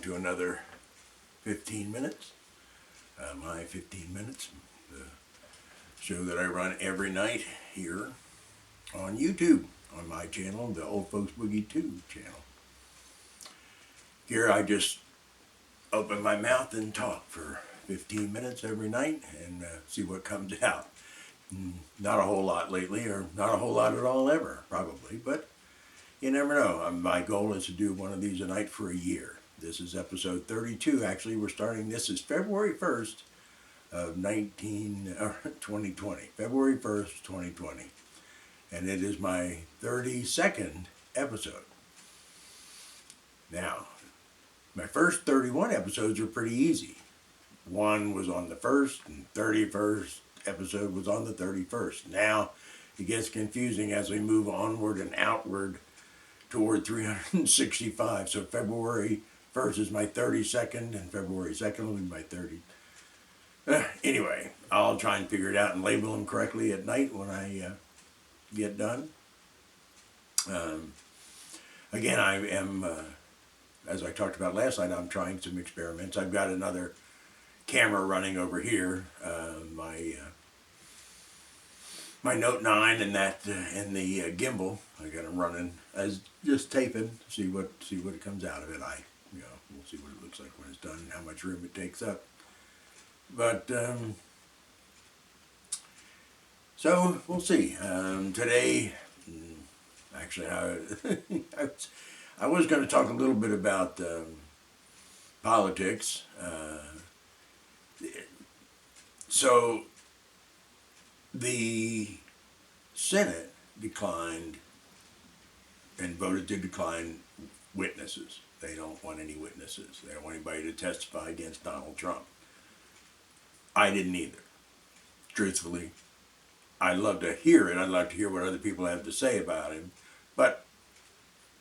to another 15 minutes. My 15 minutes, the show that I run every night here on YouTube, on my channel, the Old Folks Boogie 2 channel. Here I just open my mouth and talk for 15 minutes every night and see what comes out. Not a whole lot lately, or not a whole lot at all ever, probably, but you never know. My goal is to do one of these a night for a year. This is episode 32. Actually, we're starting, this is February 1st of 2020. February 1st, 2020. And it is my 32nd episode. Now, my first 31 episodes are pretty easy. One was on the 1st, and 31st episode was on the 31st. Now, it gets confusing as we move onward and outward toward 365. So February 1st is my 32nd, and February 2nd will be my 30th. Anyway, I'll try and figure it out and label them correctly at night when I get done. Again, I am, as I talked about last night, I'm trying some experiments. I've got another camera running over here, my Note 9 and and the gimbal. I got them running as just taping. See what it comes out of it. We'll see what it looks like when it's done and how much room it takes up. But so we'll see. Today, actually, I was going to talk a little bit about politics. So the Senate declined and voted to decline witnesses. They don't want any witnesses. They don't want anybody to testify against Donald Trump. I didn't either. Truthfully, I'd love to hear it. I'd like to hear what other people have to say about him. But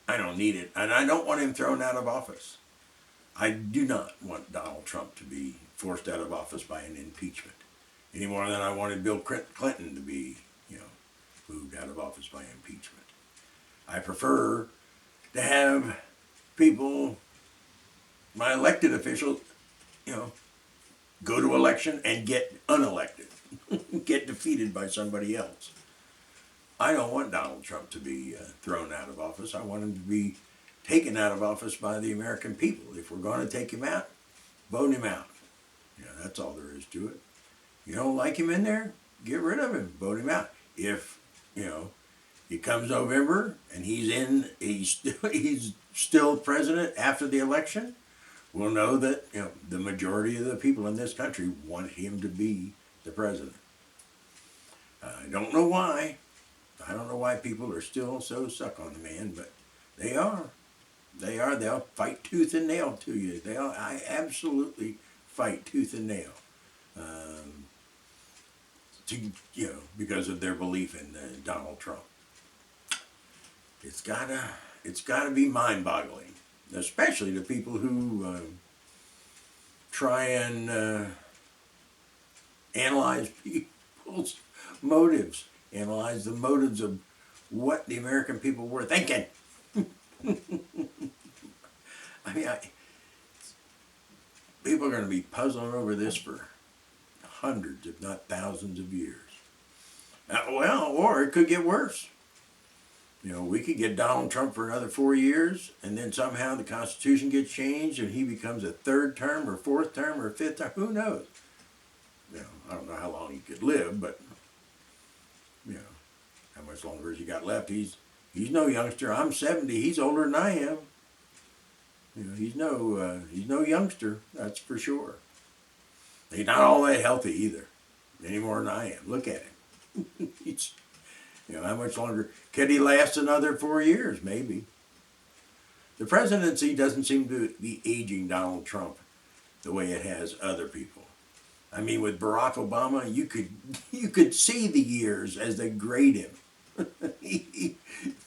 I don't need it. And I don't want him thrown out of office. I do not want Donald Trump to be forced out of office by an impeachment. Any more than I wanted Bill Clinton to be, moved out of office by impeachment. I prefer to have people, my elected officials, go to election and get unelected, get defeated by somebody else. I don't want Donald Trump to be thrown out of office. I want him to be taken out of office by the American people. If we're going to take him out, vote him out. That's all there is to it. You don't like him in there, get rid of him, vote him out. If, it comes November and he's still president after the election, we'll know that, the majority of the people in this country want him to be the president. I don't know why. I don't know why people are still so stuck on the man, but they are. They are. They'll fight tooth and nail to you. I absolutely fight tooth and nail. Because of their belief in Donald Trump. It's gotta be mind-boggling, especially to people who try and analyze people's motives, analyze the motives of what the American people were thinking. People are going to be puzzling over this for hundreds, if not thousands of years. Or it could get worse. We could get Donald Trump for another 4 years, and then somehow the Constitution gets changed, and he becomes a third term, or fourth term, or fifth term. Who knows? I don't know how long he could live, but how much longer has he got left? He's no youngster. I'm 70. He's older than I am. He's no youngster. That's for sure. He's not all that healthy either, any more than I am. Look at him. He's, how much longer? Could he last another 4 years? Maybe. The presidency doesn't seem to be aging Donald Trump the way it has other people. With Barack Obama, you could see the years as they grade him.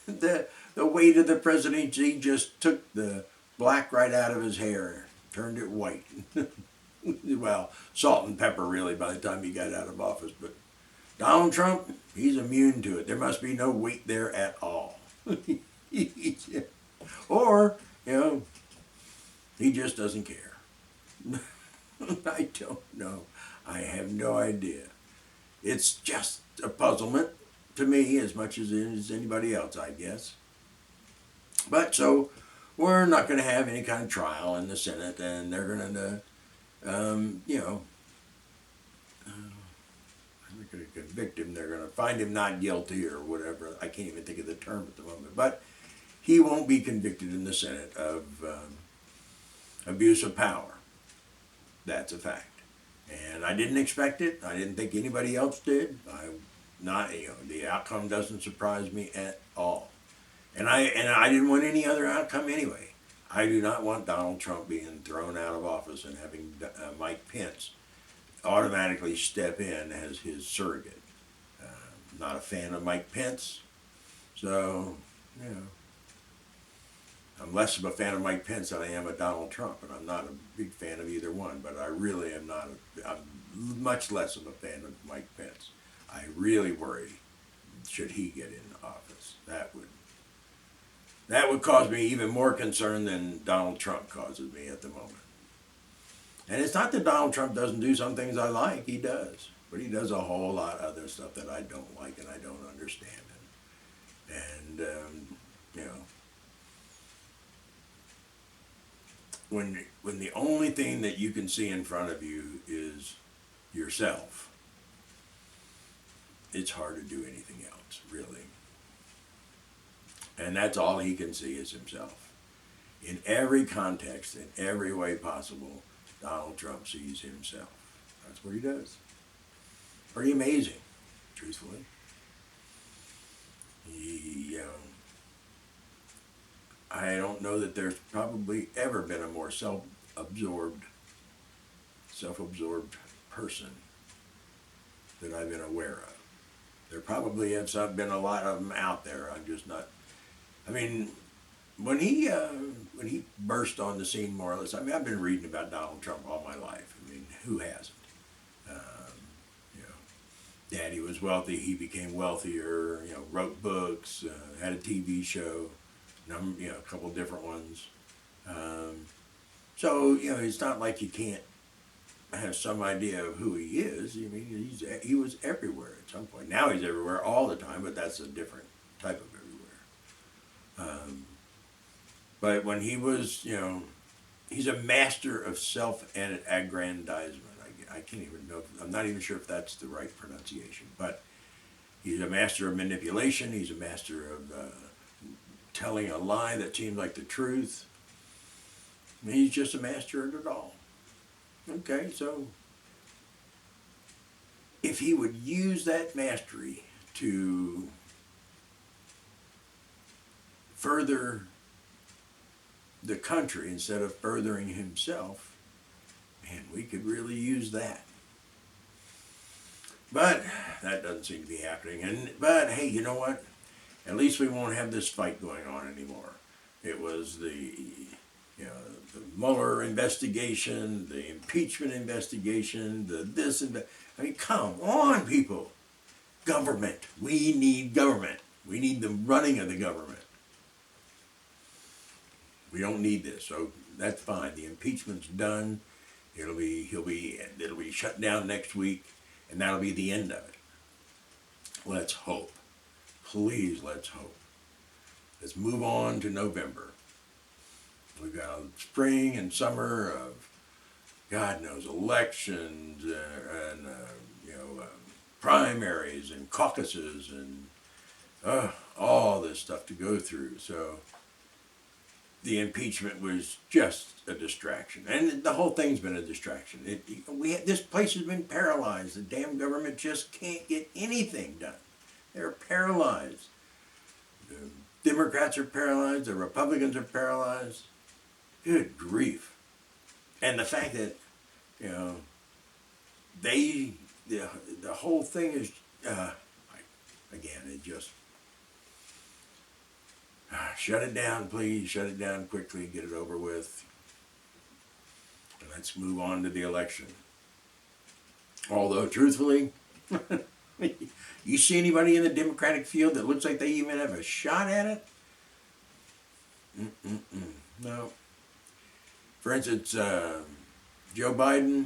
The weight of the presidency just took the black right out of his hair, turned it white. Well, salt and pepper really by the time he got out of office, but Donald Trump, he's immune to it. There must be no weight there at all. Or, He just doesn't care. I don't know. I have no idea. It's just a puzzlement to me as much as it is anybody else, I guess. But so we're not going to have any kind of trial in the Senate, and they're going to, you know, they're going to convict him. They're going to find him not guilty or whatever. I can't even think of the term at the moment. But he won't be convicted in the Senate of abuse of power. That's a fact. And I didn't expect it. I didn't think anybody else did. The outcome doesn't surprise me at all. And I didn't want any other outcome anyway. I do not want Donald Trump being thrown out of office and having Mike Pence automatically step in as his surrogate. Not a fan of Mike Pence, so you know. I'm less of a fan of Mike Pence than I am of Donald Trump, and I'm not a big fan of either one, but I really am not. I'm much less of a fan of Mike Pence. I really worry, should he get in office, that would cause me even more concern than Donald Trump causes me at the moment. And it's not that Donald Trump doesn't do some things I like, he does. But he does a whole lot of other stuff that I don't like and I don't understand. And you know, when the only thing that you can see in front of you is yourself, it's hard to do anything else, really. And that's all he can see is himself. In every context, in every way possible, Donald Trump sees himself. That's what he does. Pretty amazing, truthfully. I don't know that there's probably ever been a more self-absorbed person that I've been aware of. There probably have been a lot of them out there. I'm just not. I mean, when he burst on the scene, more or less. I mean, I've been reading about Donald Trump all my life. I mean, who hasn't? You know, Daddy was wealthy. He became wealthier. You know, wrote books, had a TV show, a couple of different ones. So you know, it's not like you can't have some idea of who he is. I mean, he was everywhere at some point. Now he's everywhere all the time, but that's a different type of everywhere. But when he was, he's a master of self-aggrandizement. I can't even know. I'm not even sure if that's the right pronunciation. But he's a master of manipulation. He's a master of telling a lie that seems like the truth. I mean, he's just a master of it all. Okay, so if he would use that mastery to further the country instead of furthering himself, man, we could really use that. But that doesn't seem to be happening. But hey, you know what? At least we won't have this fight going on anymore. It was the Mueller investigation, the impeachment investigation, I mean, come on, people. Government. We need government. We need the running of the government. We don't need this, so that's fine. The impeachment's done. It'll be shut down next week, and that'll be the end of it. Let's hope. Please, let's hope. Let's move on to November. We've got a spring and summer of, God knows, elections and primaries and caucuses and all this stuff to go through. So the impeachment was just a distraction, and the whole thing's been a distraction. This place has been paralyzed. The damn government just can't get anything done. They're paralyzed. The Democrats are paralyzed. The Republicans are paralyzed. Good grief. And the fact that, the whole thing is, again, it just, shut it down, please. Shut it down quickly. Get it over with. And let's move on to the election. Although, truthfully, you see anybody in the Democratic field that looks like they even have a shot at it? No. For instance, Joe Biden,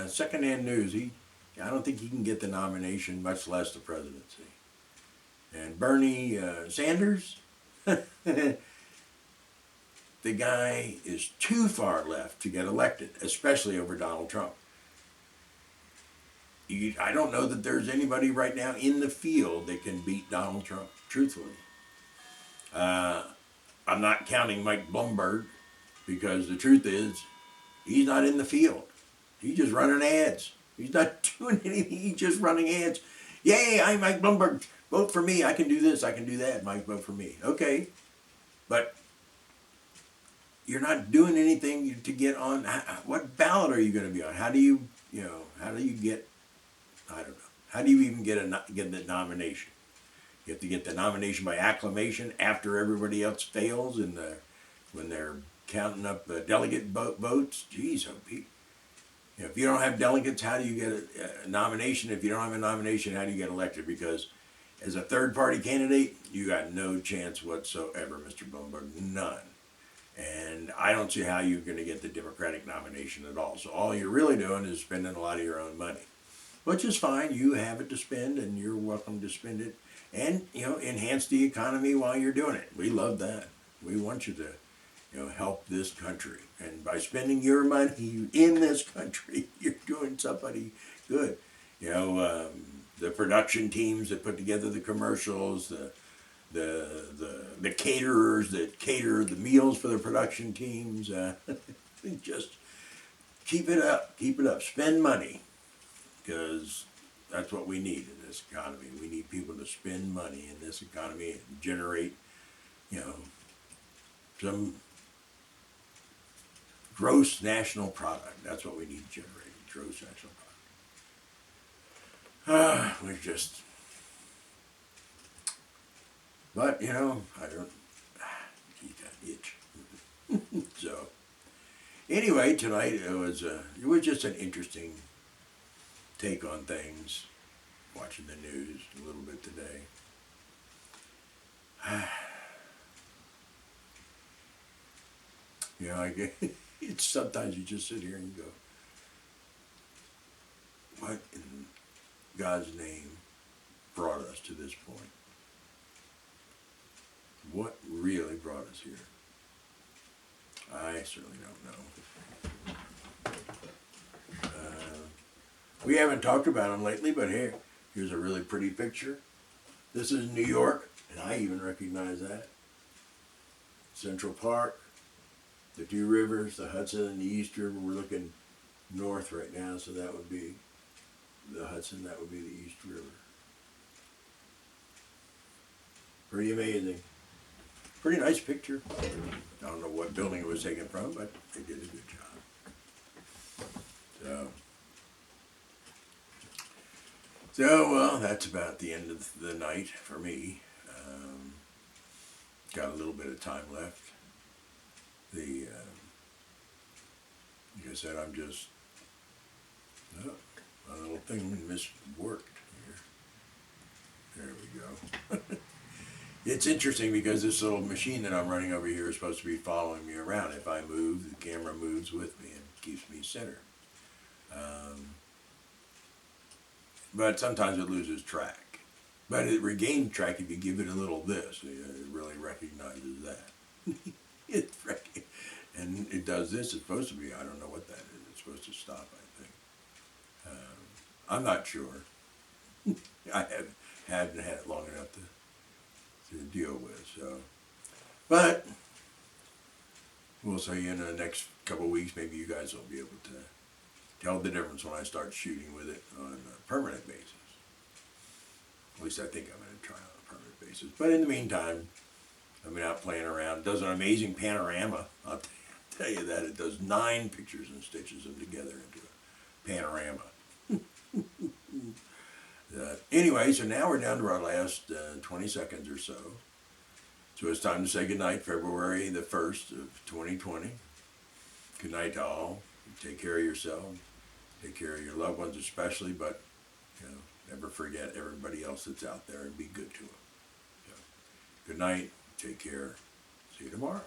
secondhand news, I don't think he can get the nomination, much less the presidency. And Bernie Sanders, the guy is too far left to get elected, especially over Donald Trump. I don't know that there's anybody right now in the field that can beat Donald Trump, truthfully. I'm not counting Mike Bloomberg, because the truth is, he's not in the field. He's just running ads. He's not doing anything. He's just running ads. Yay, I'm Mike Bloomberg. Vote for me. I can do this. I can do that. Mike, vote for me. Okay. But you're not doing anything to get on. What ballot are you going to be on? How do you get, I don't know. How do you even get the nomination? You have to get the nomination by acclamation after everybody else fails when they're counting up delegate votes. Jeez, oh, Pete. If you don't have delegates, how do you get a nomination? If you don't have a nomination, how do you get elected? Because as a third-party candidate, you got no chance whatsoever, Mr. Bloomberg, none. And I don't see how you're going to get the Democratic nomination at all. So all you're really doing is spending a lot of your own money, which is fine. You have it to spend, and you're welcome to spend it. And, enhance the economy while you're doing it. We love that. We want you to, help this country. And by spending your money in this country, you're doing somebody good. The production teams that put together the commercials, the caterers that cater the meals for the production teams, just keep it up. Keep it up. Spend money, because that's what we need in this economy. We need people to spend money in this economy and generate, some gross national product. That's what we need to generate, gross national product. We're just, but, I don't, geez, that itch. So, anyway, tonight it was just an interesting take on things, watching the news a little bit today. It's sometimes you just sit here and go, what in God's name brought us to this point? What really brought us here? I certainly don't know. We haven't talked about them lately, but here's a really pretty picture. This is New York, and I even recognize that. Central Park, the two rivers, the Hudson and the East River. We're looking north right now, so that would be the Hudson, that would be the East River. Pretty amazing. Pretty nice picture. I don't know what building it was taken from, but they did a good job. So well, that's about the end of the night for me. Got a little bit of time left. Like I said, I'm just, my little thing worked here. There we go. It's interesting because this little machine that I'm running over here is supposed to be following me around. If I move, the camera moves with me and keeps me centered. But sometimes it loses track. But it regains track if you give it a little this. It really recognizes that. And it does this. It's supposed to be, I don't know what that is. It's supposed to stop, I think. I'm not sure. I haven't had it long enough to deal with. So, but we'll see in the next couple of weeks. Maybe you guys will be able to tell the difference when I start shooting with it on a permanent basis. At least I think I'm going to try on a permanent basis. But in the meantime, I've been out playing around. It does an amazing panorama. I'll tell you that. It does 9 pictures and stitches them together into a panorama. Anyway, so now we're down to our last 20 seconds or so. So it's time to say goodnight, February the 1st of 2020. Good night to all. Take care of yourself. Take care of your loved ones especially, but never forget everybody else that's out there and be good to them. So, good night. Take care. See you tomorrow.